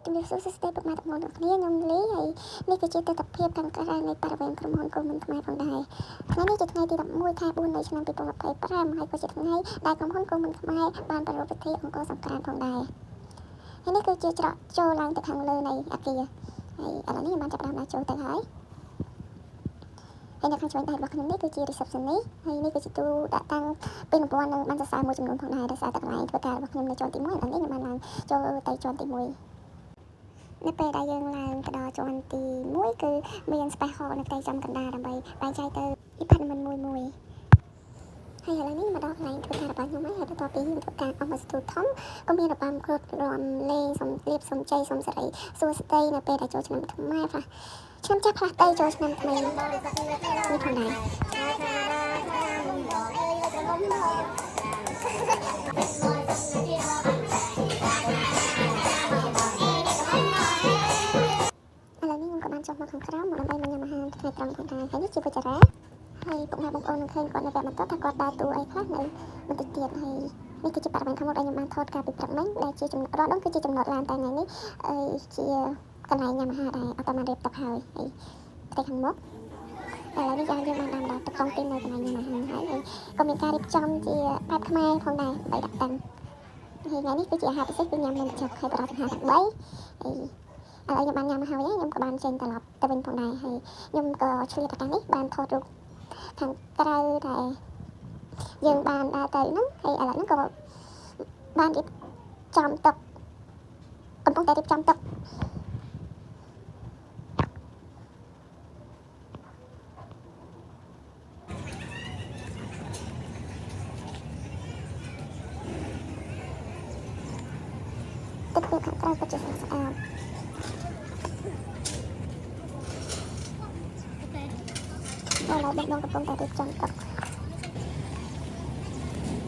ជំរាបសួរសួស្តីពុកម៉ែទាំងអស់គ្នាខ្ញុំលីហើយនេះគឺជាទស្សនវិជ្ជាខាងក្រៅនៃបរិវេណក្រុមហ៊ុនកុំមិនខ្មែរផងដែរថ្ងៃនេះជាថ្ងៃទី11ខែ4នៃឆ្នាំ2025ហើយក៏ជាថ្ងៃដែលក្រុមហ៊ុនកុំមិនខ្មែរបានប្រារព្ធពិធីអង្គរសង្ក្រាន្តផងដែរហើយនេះគឺជាច្រកចូលឡើងទៅខាងលើនៃអគារហើយឥឡូវនេះខ្ញុំបានចាប់ផ្ដើមដាក់ចូលទៅហើយនៅខាងឆ្វេងដៃរបស់ខ្ញុំនេះគឺជា receptionist ហើយនេះគឺជាទូដាក់តាំងពានរង្វាន់និងបានសរសើរមួយចំនួនផងដែរដោយសារតែកន្លែងធ្វើការរបស់ខ្ញុំនៅជាន់ទី1ឥឡូវនេះខ្ញុំបានឡើងចូលទៅជាន់ទី1នៅពេលដែលយើងឡើងទៅដល់ជាន់ទី1គឺមាន space hall នៅផ្ទៃចំកណ្ដាលដើម្បីបែងចែកទៅ department មួយហើយឥឡូវនេះមកដល់កន្លែងធ្វើការរបស់ខ្ញុំហើយបន្ទាប់ពីខ្ញុំធ្វើការអស់មួយស្ទូធំក៏មានរបាំគ្រួតរំលេងសំលៀបសំជ័យសំសេរីសួស្តីនៅពេលដែលចូលឆ្នាំថ្មីខ្លះឆ្នាំចាស់ខ្លះទៅចូលឆ្នាំថ្មីនេះផងដែរឥឡូវនេះខ្ញុំក៏បានចុះមកខាងក្រៅមកដើម្បីញ៉ាំអាហារថ្ងៃត្រង់ផងដែរហើយនេះជាវិចារាហើយពុកម៉ែបងប្អូននឹងឃើញគាត់នៅវគ្គបន្តថាគាត់ដើរតួអីខ្លះនៅបន្តិចទៀតហើយនេះគឺជាបរិវេណខាងមុខដែលខ្ញុំបានថតកាលពីព្រឹកមិញដែលជាចំណុចរាល់ដងគឺជាចំណុចឡានតែថ្ងៃនេះជាកន្លែងញ៉ាំអាហារដែលអត់បានរៀបទុកហើយផ្ទៃខាងមុខឥឡូវនេះយើងបានដាក់ទឹកកង់ទីនៅកន្លែងញ៉ាំអាហារហើយក៏មានការរៀបចំជាបែបខ្មែរផងដែរបីដាក់តាំងហើយថ្ងៃនេះគឺជាអាហារពិសេសគឺញ៉ាំនៅមជ្ឈមណ្ឌលបរិយាកាសទាំង3ហើយឥឡូវខ្ញុំបានញ៉ាំហើយខ្ញុំក៏បានចេញត្រឡប់ទៅវិញផងដែរហើយខ្ញុំក៏ឆ្លៀតឱកាសនេះបានថតរូបខាងក្រៅដែលយើងបានដើរទៅហ្នឹងហើយឥឡូវហ្នឹងក៏បានរៀបចំតុកំពុងតែរៀបចំតុទឹកពីខាងក្រៅក៏ជាស្អាតហើយឡើយបងកំពុងតែរៀបចំតុ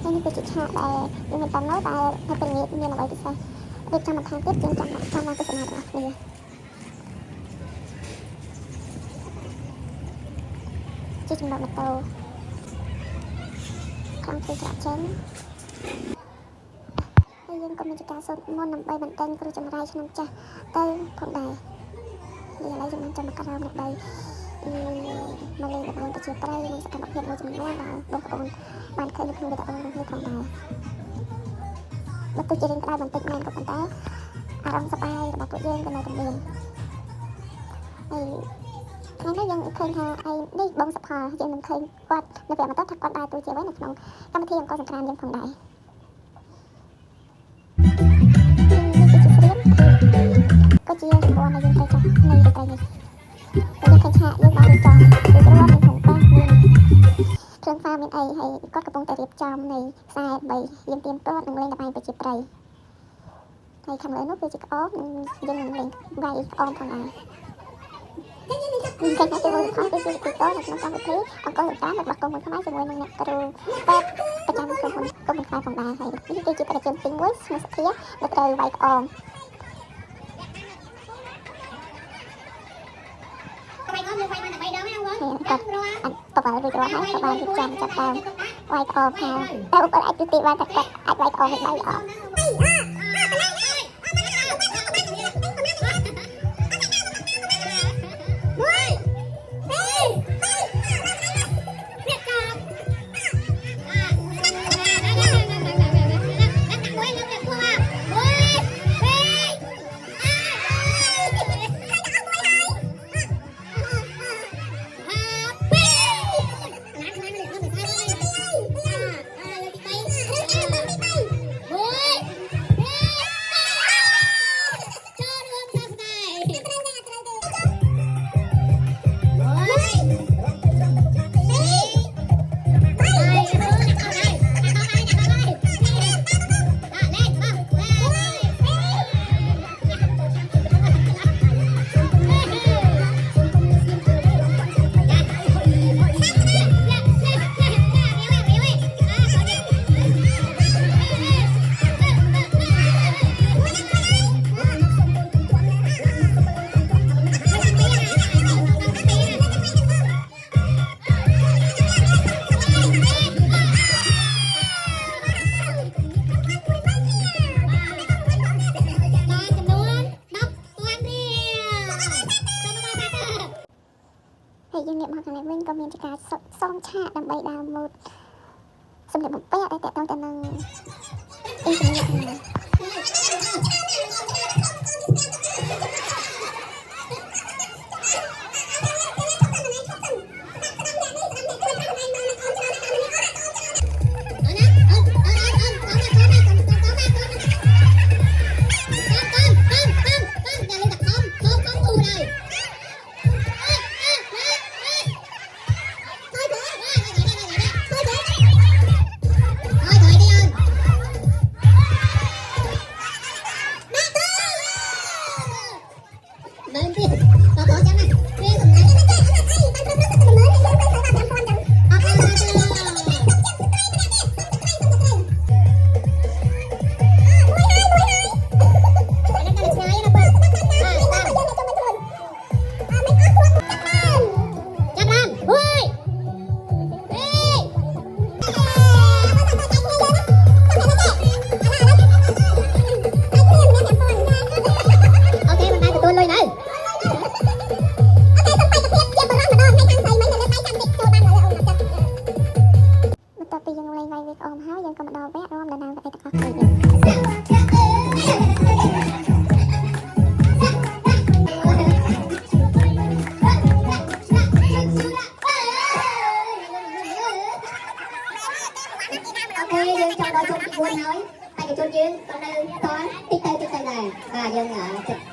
ហើយនេះគឺជាឆាកដែលយើងមានតាមនោះតែនៅពេលនេះមានអ្វីពិសេសរៀបចំបន្ថែមទៀតយើងចាំមកទស្សនារបស់គ្នាជាចំណុចម៉ូតូខាងពីច្រកចេញហើយយើងក៏មានការសូត្រមន្តដើម្បីបណ្ដេញគ្រោះចង្រៃឆ្នាំចាស់ទៅផងដែរឥឡូវយើងបានចាំមកក្រោមដើម្បីមកលេងល្បែងប្រជាប្រិយនិងសកម្មភាពមួយចំនួនដែលបងប្អូនបានឃើញនៅក្នុងវីដេអូនេះផងដែរបើទោះជារៀងក្តៅបន្តិចមែនក៏ប៉ុន្តែអារម្មណ៍សប្បាយរបស់ពួកយើងក៏នៅតែមានហើយថ្ងៃនេះយើងឃើញថាឯនេះបងសុផលយើងនឹងឃើញគាត់នៅពេលមកទៅថាគាត់ដើរតួជាអ្វីនៅក្នុងកម្មវិធីអង្គរសង្ក្រាន្តយើងផងដែរក៏ជាសម្ព័ន្ធដែលយើងត្រូវចាប់នៃរត្រីនេះយើងឃើញឆាកយើងបានរៀបចំពីរងមានផងប៉ះមានគ្រឿងហ្វាមានអីហើយគាត់កំពុងតែរៀបចំនៃខ្សែដើម្បីយើងទៀមទាត់នឹងលេងល្បែងប្រជាប្រិយហើយខាងលើនោះគឺជាក្អមនិងយើងនឹងលេងវាយក្អមផងដែរខ្ញុំឃើញថាទីមួយខំគឺជាគូតនៅក្នុងកម្មវិធីអង្គរសង្ក្រាន្តរបស់កុំមិនខ្មែរជាមួយនឹងអ្នកគ្រូពេទ្យប្រចាំក្រុមហ៊ុនកុំមិនខ្មែរផងដែរហើយនេះគឺជាបរិយាកាសទី1ស្មារតីនៅត្រូវវាយក្អមគាត់បបិលរួចរាល់ហើយក៏បានរៀបចំចាប់តាមវាយក្អមថាតែឧបករណ៍អាចទីបានតែគាត់អាចវាយក្អមមិនបានអត់ យើងងាកមកខាងនេះវិញក៏មានជាការសងឆាកដើម្បីដើរម៉ូដសម្រាប់បំពាក់ដែលតកតងទៅនឹងអ៊ីនធឺណិតហ្នឹងយើងចង់ដល់ជុំទី4ហើយតែកជនយើងក៏នៅតតិចទៅដែរបាទយើងចិត្ត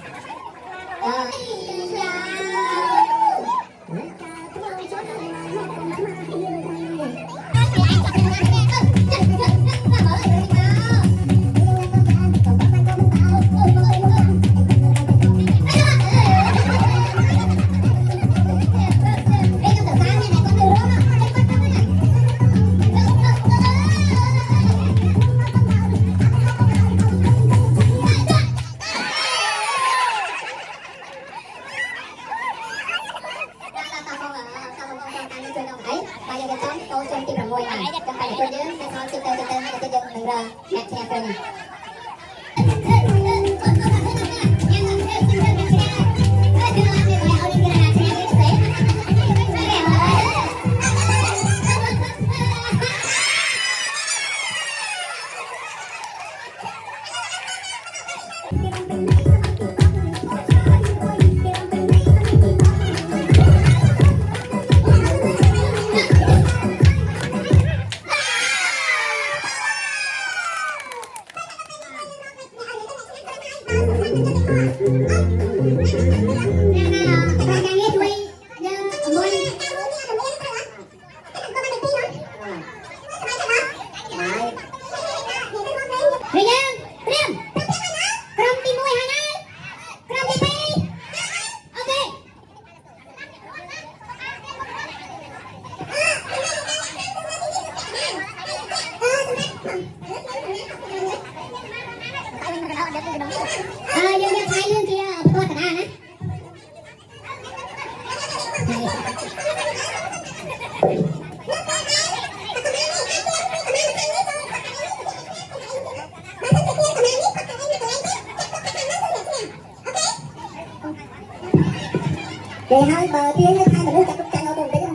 គេហើយបើទាញឲ្យមនុស្សចាប់ចាញ់អូតូបន្តិចណា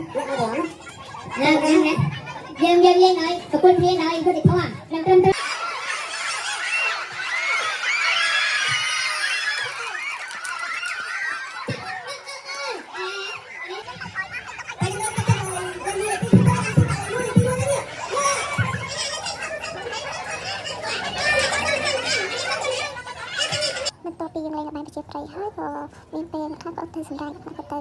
យើងហើយប្រពន្ធវាហើយធ្វើតិចធំនឹងត្រឹមត្រូវបន្ទាប់ពីយើងលេងល្បែងប្រជាប្រិយហើយក៏មានពេលខ្លះក៏ទៅសម្រាប់ទៅ